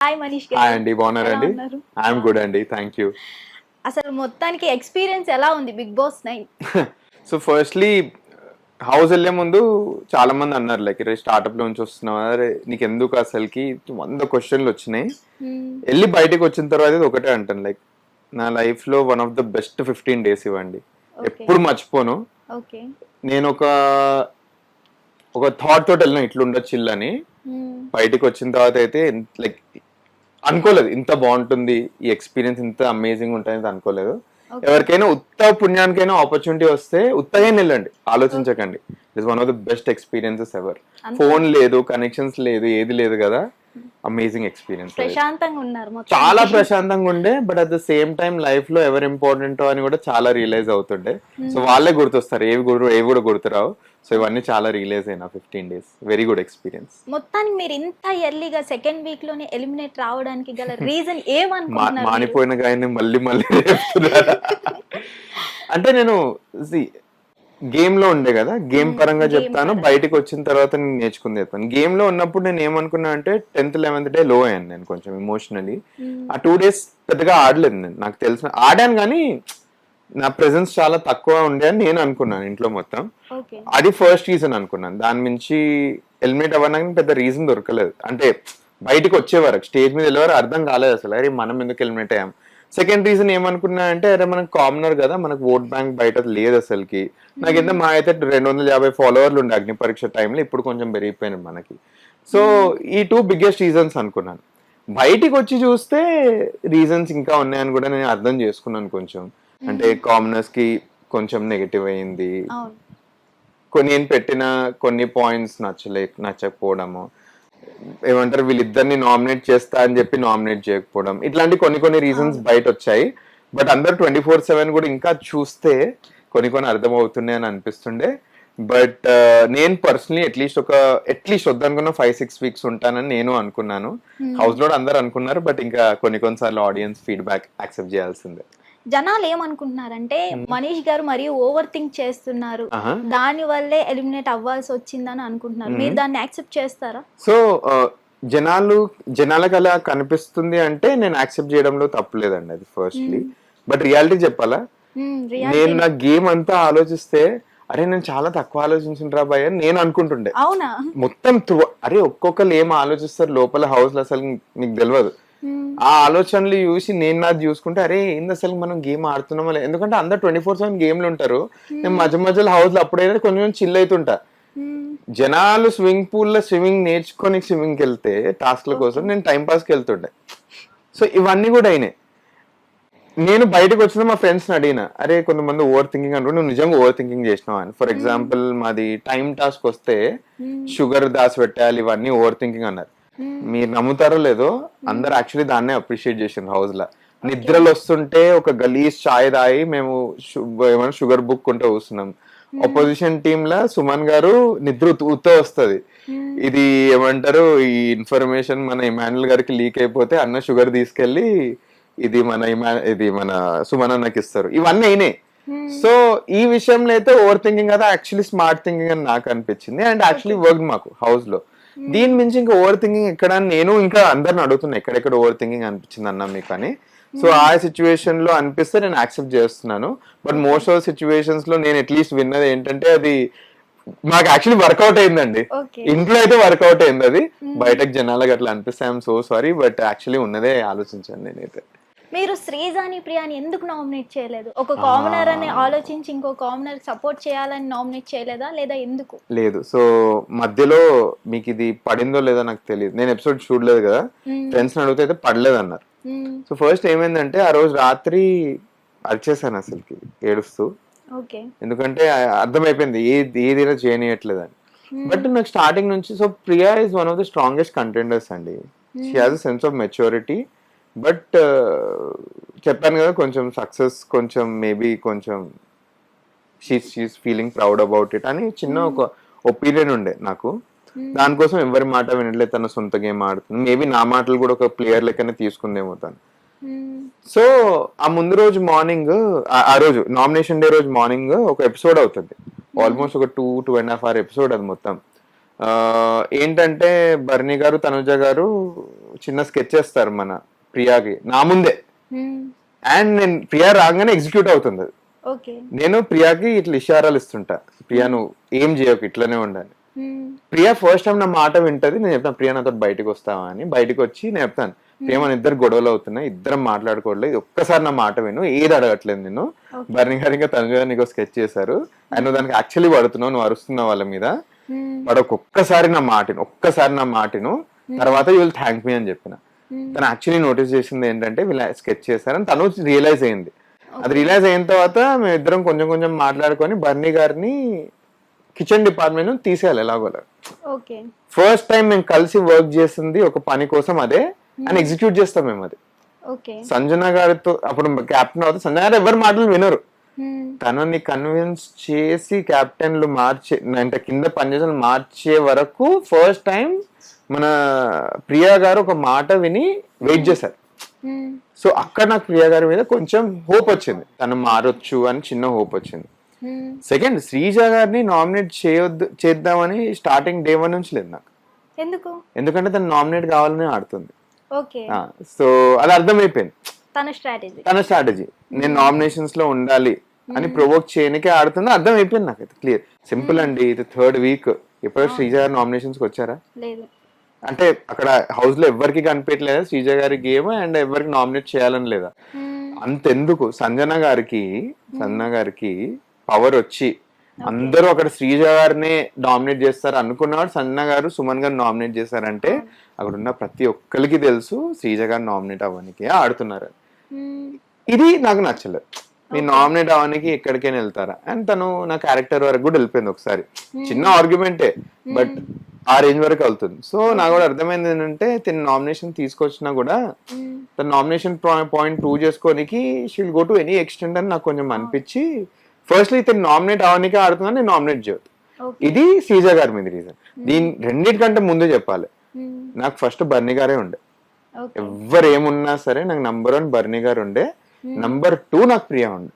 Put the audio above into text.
Hi Manish hi గారు. అండి, బాగున్నారండి? ఎలా ఉన్నారు? ఐఎమ్ గుడ్ అండి, థ్యాంక్ యూ. అసలు మొత్తానికి ఎక్స్‌పీరియన్స్ ఎలా ఉంది 'Bigg Boss 9'? So firstly house వెళ్ళే ముందు చాలా మంది అన్నారు లైక్ రే స్టార్ట్అప్ లో నుంచి వస్తున్నావా, అరే నీకు ఎందుకు అసలుకి 100 క్వశ్చన్లు వచ్చినాయి. హ్మ్. వెళ్ళి బయటకు వచ్చిన తర్వాత ఇది ఒకటే అంటాను, లైక్ నా లైఫ్ లో one of the best 15 days ఇవ్వండి, ఓకే. ఎప్పుడు మర్చిపోను. ఓకే. నేను ఒక థాట్ తోటి వెళ్ళిన ఇట్లా ఉండొచ్చు అని. హ్మ్. బయటకు వచ్చిన తర్వాత అయితే లైక్ అనుకోలేదు ఇంత బాగుంటుంది, ఈ ఎక్స్పీరియన్స్ ఇంత అమేజింగ్ ఉంటుంది అనుకోలేదు. ఓకే. ఎవరికైనా ఉత్త పుణ్యానికైనా ఆపర్చునిటీ వస్తే ఉత్తగా వెళ్ళండి, ఆలోచించకండి. It is one of the best experiences ever. అంతా ఫోన్ లేదు, కనెక్షన్స్ లేదు, ఏది లేదు కదా, అమేజింగ్ ఎక్స్పీరియన్స్. ప్రశాంతంగా ఉన్నారు మొత్తం. చాలా ప్రశాంతంగా ఉండే, but at the same time life లో ఎవరు ఇంపార్టెంట్ అని కూడా చాలా రియలైజ్ అవుతుండే. సో వాళ్ళే గుర్తొస్తారు, ఏవి కూడా గుర్తురావు. సో ఇవన్నీ చాలా రియలైజ్ అయినా 15 days, వెరీ గుడ్ ఎక్స్పీరియన్స్. మొత్తానికి మీరు ఇంత ఎర్లీగా సెకండ్ వీక్ లోనే ఎలిమినేట్ రావడానికి గల రీజన్ ఏమనుకుంటున్నారు మీరు? మానిపోయిన గాయని మళ్ళీ మళ్ళీ రేపుతున్నారా? అంటే నేను గేమ్ లో ఉండే కదా, గేమ్ పరంగా Game చెప్తాను, పరంగా. బయటకు వచ్చిన తర్వాత నేను నేర్చుకుంది చెప్తాను. గేమ్ లో ఉన్నప్పుడు నేను ఏమనుకున్నా అంటే 10th 11th డే లో అయ్యాను నేను కొంచెం ఇమోషనలీ. ఆ 2 days పెద్దగా ఆడలేదు నేను, నాకు తెలిసిన ఆడాను కానీ నా ప్రెజెన్స్ చాలా తక్కువ ఉండే అని నేను అనుకున్నాను ఇంట్లో మొత్తం. ఓకే. అది ఫస్ట్ రీజన్ అనుకున్నాను. దాని నుంచి ఎలిమినేట్ అవ్వడానికి పెద్ద రీజన్ దొరకలేదు. అంటే బయటకు వచ్చేవారు, స్టేజ్ మీద వెళ్ళేవారు, అర్థం కాలేదు అసలు అరే మనం ఎందుకు ఎలిమినేట్ అయ్యాం. సెకండ్ రీజన్ ఏమనుకున్నా అంటే అరే మనకు కామనర్ కదా, మనకు ఓట్ బ్యాంక్ బయట లేదు అసలుకి. నాకు ఎంత మా అయితే 250 ఫాలోవర్లు ఉండే అగ్ని పరీక్ష టైంలో, ఇప్పుడు కొంచెం పెరిగిపోయినాయి మనకి. సో ఈ 2 బిగ్గెస్ట్ రీజన్స్ అనుకున్నాను. బయటికి వచ్చి చూస్తే రీజన్స్ ఇంకా ఉన్నాయని కూడా నేను అర్థం చేసుకున్నాను కొంచెం. అంటే కామనర్స్ కి కొంచెం నెగటివ్ అయింది, అవును. నేను పెట్టిన కొన్ని పాయింట్స్ నచ్చకపోవడము, ఏమంటారు వీళ్ళిద్దరిని నామినేట్ చేస్తా అని చెప్పి నామినేట్ చేయకపోవడం, ఇట్లాంటి కొన్ని రీజన్స్ బయట వచ్చాయి. బట్ అందరు 24/7 కూడా ఇంకా చూస్తే కొన్ని అర్థమవుతున్నాయి అని అనిపిస్తుండే. బట్ నేను పర్సనలీ అట్లీస్ట్ వద్దనుకున్న 5-6 weeks ఉంటానని నేను అనుకున్నాను. హౌస్ లో అందరు అనుకున్నారు, బట్ ఇంకా కొన్నిసార్లు ఆడియన్స్ ఫీడ్బ్యాక్ యాక్సెప్ట్ చేయాల్సిందే. జనాలు ఏమనుకుంటున్నారంటే మనీష్ గారు మరియు ఓవర్ థింక్ చేస్తున్నారు, ఆహా. దాని వల్లే ఎలిమినేట్ అవ్వాల్సి వచ్చిందని అనుకుంటున్నారు. మీరు దాన్ని యాక్సెప్ట్ చేస్తారా? సో జనాలకు అలా కనిపిస్తుంది అంటే నేను యాక్సెప్ట్ చేయడంలో తప్పులేదండి, అది ఫస్ట్లీ. బట్ రియాలిటీ చెప్పాలా, నేను నా గేమ్ అంతా ఆలోచిస్తే అరే నేను చాలా తక్కువ ఆలోచించుండ్రా భయ్ అని నేను అనుకుంటుండే. అవునా? మొత్తం అరే ఒక్కొక్కరు ఏం ఆలోచిస్తారు లోపల హౌస్ లో అసలు మీకు తెలియదు. ఆ ఆలోచనలు చూసి నేను నాది చూసుకుంటే అరే ఏంది అసలు మనం గేమ్ ఆడుతున్నామా, ఎందుకంటే అందరు 24/7 గేమ్లు ఉంటారు. నేను మధ్యలో హౌస్ లో అప్పుడైతే కొంచెం చిల్ అవుతుంటా. జనాలు స్విమ్మింగ్ పూల్ లో స్విమ్మింగ్ నేర్చుకొని స్విమ్మింగ్కి వెళ్తే టాస్క్ల కోసం నేను టైం పాస్కి వెళ్తుండే. సో ఇవన్నీ కూడా అయినాయి. నేను బయటకు వచ్చిన మా ఫ్రెండ్స్ ని అడిగిన, అరే కొంతమంది ఓవర్ థింకింగ్ అంటారు, నువ్వు నిజంగా ఓవర్ థింకింగ్ చేసినావు అని. ఫర్ ఎగ్జాంపుల్ మాది టైం టాస్క్ వస్తే షుగర్ దాసి పెట్టాలి, ఇవన్నీ ఓవర్ థింకింగ్ అన్నారు. మీరు నమ్ముతారో లేదో, అందరు యాక్చువల్లీ దాన్నే అప్రిషియేట్ చేసిండ్రు హౌస్ లో. నిద్రలు వస్తుంటే ఒక గలీజ్ చాయ్ తాగి మేము ఏమైనా షుగర్ బుక్ ఉంటే కూస్తున్నాం. అపోజిషన్ టీమ్ లా సుమన్ గారు నిద్ర ఉత్త వస్తుంది, ఇది ఏమంటారు ఈ ఇన్ఫర్మేషన్ మన ఇమాన్యుల్ గారికి లీక్ అయిపోతే అన్న షుగర్ తీసుకెళ్లి ఇది మన సుమన్ అన్నకి ఇస్తారు. ఇవన్నీ అయినాయి. సో ఈ విషయంలో అయితే ఓవర్ థింకింగ్ కదా, యాక్చువల్లీ స్మార్ట్ థింకింగ్ అని నాకు అనిపించింది. అండ్ యాక్చువల్లీ వర్క్ మాకు హౌస్ లో. దీని మించి ఇంకా ఓవర్ థింకింగ్ ఎక్కడ, నేను ఇంకా అందరిని అడుగుతున్నా ఎక్కడెక్కడ ఓవర్ థింకింగ్ అనిపించింది అన్నా మీకు అని. సో ఆ సిచ్యువేషన్ లో అనిపిస్తే నేను యాక్సెప్ట్ చేస్తున్నాను. బట్ మోస్ట్ ఆఫ్ సిచ్యువేషన్స్ లో నేను అట్లీస్ట్ విన్నది ఏంటంటే అది మాకు యాక్చువల్లీ వర్కౌట్ అయిందండి. ఇంట్లో అయితే వర్కౌట్ అయింది, అది బయటకు జనాలకు అట్లా అనిపిస్తే I'm so sorry. But actually ఉన్నదే ఆలోచించాను నేనైతే. మీరు శ్రీజాని ప్రియాని ఎందుకు నామినేట్ చేయలేదు? ఒక కామనర్ అని ఆలోచించి ఇంకో కామనర్ సపోర్ట్ చేయాలని నామినేట్ చేయలేదా, లేదా ఎందుకు? లేదు. సో మధ్యలో మీకు ఇది పడిందో లేదో నాకు తెలియదు, నేను ఎపిసోడ్ చూడలేదు కదా. ఫ్రెండ్స్ అడిగితే అయితే పడలేదు అన్నారు. సో ఫస్ట్ ఏమైందంటే ఆ రోజు రాత్రి అరిచేసాను అసలుకి ఏడుస్తూ. ఎందుకంటే అర్థమైపోయింది ఏదైనా చేయనియట్లేదని. బట్ నాకు స్టార్టింగ్ నుంచి, so Priya is one of the strongest contenders అండి. She has a sense of maturity. But చెప్పాను కదా కొంచెం సక్సెస్ కొంచెం మేబీ కొంచెం she's feeling proud about it అని చిన్న ఒక ఒపీనియన్ ఉండే నాకు. దానికోసం ఎవరి మాట వినట్లేదు, తన సొంత గేమ్ ఆడుతుంది. మేబీ నా మాటలు కూడా ఒక ప్లేయర్ లెక్కనే తీసుకుందేమో తను. సో ఆ ముందు రోజు మార్నింగ్, ఆ రోజు నామినేషన్ డే రోజు మార్నింగ్ ఒక ఎపిసోడ్ అవుతుంది, ఆల్మోస్ట్ ఒక 2.5 hour ఎపిసోడ్ అది మొత్తం. ఏంటంటే బర్నీ గారు తనుజ గారు చిన్న స్కెచ్ చేస్తారు మన ప్రియాకి నా ముందే, అండ్ నేను ప్రియా రాగానే ఎగ్జిక్యూట్ అవుతుంది అది. ఓకే. నేను ప్రియాకి ఇట్లా ఇషారాలు ఇస్తుంటా, ప్రియా నువ్వు ఏం చేయకు ఇట్లనే ఉండాలి. ప్రియా ఫస్ట్ టైం నా మాట వింటది, నేను చెప్తాను ప్రియా నాతో బయటకు వస్తావా అని. బయటకు వచ్చి నేను చెప్తాను ప్రియా మన ఇద్దరు గొడవలు అవుతున్నాయి, ఇద్దరం మాట్లాడుకోవట్లేదు, ఒక్కసారి నా మాట విను, ఏది అడగట్లేదు నేను. బర్ని గారు ఇంకా తనుజ గారు నీకు స్కెచ్ చేశారు అండ్ నువ్వు దానికి యాక్చువల్లీ పడుతున్నావు, నువ్వు అరుస్తున్నావు వాళ్ళ మీద, వాడు ఒక్కసారి నా మాటను తర్వాత యూ విల్ థ్యాంక్ మీ అని చెప్పిన. తను యాక్చువల్లీ నోటీస్ చేసింది ఏంటంటే వీళ్ళు స్కెచ్ చేశారని తను రియలైజ్ అయింది. అది రియలైజ్ అయిన తర్వాత మేము ఇద్దరం కొంచెం కొంచెం మాట్లాడుకొని బర్నీ గారిని కిచెన్ డిపార్ట్మెంట్ తీసేయాలి ఎలాగోలా. ఫస్ట్ టైం మేము కలిసి వర్క్ చేసింది ఒక పని కోసం అదే, అని ఎగ్జిక్యూట్ చేస్తాం మేము అది. సంజన గారితో అప్పుడు కెప్టెన్ అవుతుంది, సంజన గారు ఎవరి మాటలు వినరు, తనని కన్విన్స్ చేసి కెప్టెన్లు మార్చే అంటే కింద పనిచేసిన మార్చే వరకు ఫస్ట్ టైం మన ప్రియా గారు ఒక మాట విని వెయిట్ చేశారు. సో అక్కడ నాకు ప్రియా గారి మీద కొంచెం హోప్ వచ్చింది, తను మారొచ్చు అని చిన్న హోప్ వచ్చింది. సెకండ్, శ్రీజ గారిని నామినేట్ చేద్దామని స్టార్టింగ్ డే 1 నుంచి లేదు నాకు. ఎందుకంటే తను నామినేట్ కావాలని ఆడుతుంది. సో అది అర్థమైపోయింది తన స్ట్రాటజీ, నేను నామినేషన్స్ లో ఉండాలి అని ప్రొవోక్ చేయనికే ఆడుతుందో అర్థం అయిపోయింది నాకైతే క్లియర్. సింపుల్ అండి, ఇది 3rd వీక్. ఎప్పుడు శ్రీజ గారు నామినేషన్స్ కి వచ్చారా? అంటే అక్కడ హౌస్ లో ఎవరికి కనిపించలేదా శ్రీజ గారి గేమ్, అండ్ ఎవరికి నామినేట్ చేయాలని లేదా? అంతెందుకు సంజన గారికి పవర్ వచ్చి అందరూ అక్కడ శ్రీజ గారినే నామినేట్ చేస్తారు అనుకున్నవాడు సంజన గారు సుమన్ గారు నామినేట్ చేశారంటే అక్కడ ఉన్న ప్రతి ఒక్కరికి తెలుసు శ్రీజ గారు నామినేట్ అవ్వడానికి ఆడుతున్నారు. ఇది నాకు నచ్చలేదు, మీరు నామినేట్ అవ్వడానికి ఎక్కడికైనా వెళ్తారా అండ్ తను నా క్యారెక్టర్ వరకు కూడా వెళ్ళిపోయింది ఒకసారి, చిన్న ఆర్గ్యుమెంటే బట్ ఆ రేంజ్ వరకు వెళ్తుంది. సో నాకు కూడా అర్థమైంది ఏంటంటే తను నామినేషన్ తీసుకొచ్చినా కూడా తన నామినేషన్ పాయింట్ ప్రూవ్ చేసుకోనికి she'll go to any extent అని నాకు కొంచెం అనిపించి ఫస్ట్లీ ఇతను నామినేట్ అవడానికి ఆడుతుందని నేను నామినేట్ చేయదు. ఇది శ్రీజ గారి మీద రీజన్. దీని రెండింటికంటే ముందు చెప్పాలి, నాకు ఫస్ట్ బర్నీ గారే ఉండే, ఎవరు ఏమున్నా సరే నాకు నంబర్ 1 బర్నీ గారు ఉండే, నంబర్ 2 నాకు ప్రియా ఉండే.